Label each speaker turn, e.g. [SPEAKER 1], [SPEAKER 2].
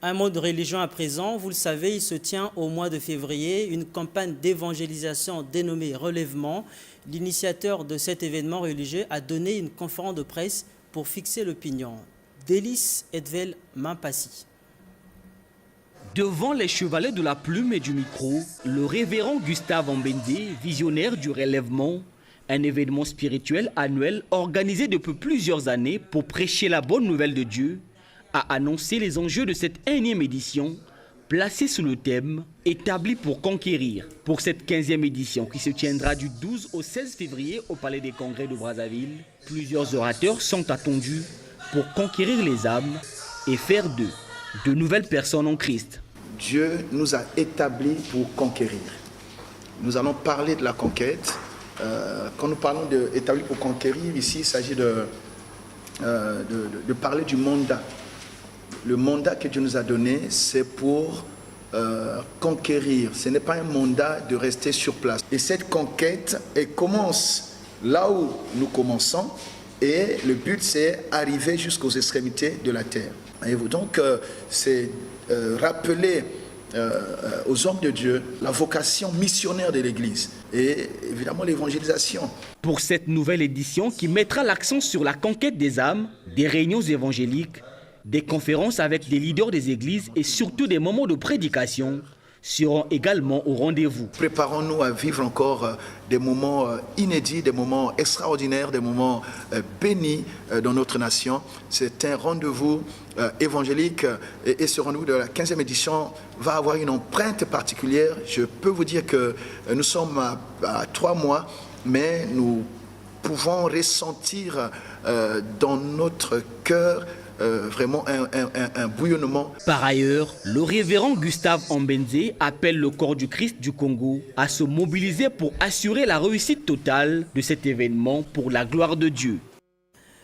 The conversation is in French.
[SPEAKER 1] Un mot de religion à présent, vous le savez, il se tient au mois de février une campagne d'évangélisation dénommée Relèvement. L'initiateur de cet événement religieux a donné une conférence de presse pour fixer l'opinion. Délice Edvel Mampassi.
[SPEAKER 2] Devant les chevalets de la plume et du micro, le révérend Gustave Ambende, visionnaire du Relèvement, un événement spirituel annuel organisé depuis plusieurs années pour prêcher la bonne nouvelle de Dieu, a annoncé les enjeux de cette énième édition, placée sous le thème « Établi pour conquérir ». Pour cette 15e édition qui se tiendra du 12 au 16 février au Palais des Congrès de Brazzaville, plusieurs orateurs sont attendus pour conquérir les âmes et faire d'eux de nouvelles personnes en Christ.
[SPEAKER 3] Dieu nous a établis pour conquérir. Nous allons parler de la conquête. Quand nous parlons d'établis pour conquérir, ici il s'agit de parler du mandat. Le mandat que Dieu nous a donné, c'est pour conquérir. Ce n'est pas un mandat de rester sur place. Et cette conquête, elle commence là où nous commençons. Et le but, c'est arriver jusqu'aux extrémités de la terre. Voyez-vous, donc, c'est rappeler aux hommes de Dieu la vocation missionnaire de l'Église et évidemment l'évangélisation.
[SPEAKER 2] Pour cette nouvelle édition qui mettra l'accent sur la conquête des âmes, des réunions évangéliques, des conférences avec des leaders des églises et surtout des moments de prédication seront également au rendez-vous.
[SPEAKER 3] Préparons-nous à vivre encore des moments inédits, des moments extraordinaires, des moments bénis dans notre nation. C'est un rendez-vous évangélique et ce rendez-vous de la 15e édition va avoir une empreinte particulière. Je peux vous dire que nous sommes à 3 mois, mais nous pouvons ressentir dans notre cœur vraiment un bouillonnement.
[SPEAKER 2] Par ailleurs, le révérend Gustave Ambende appelle le corps du Christ du Congo à se mobiliser pour assurer la réussite totale de cet événement pour la gloire de Dieu.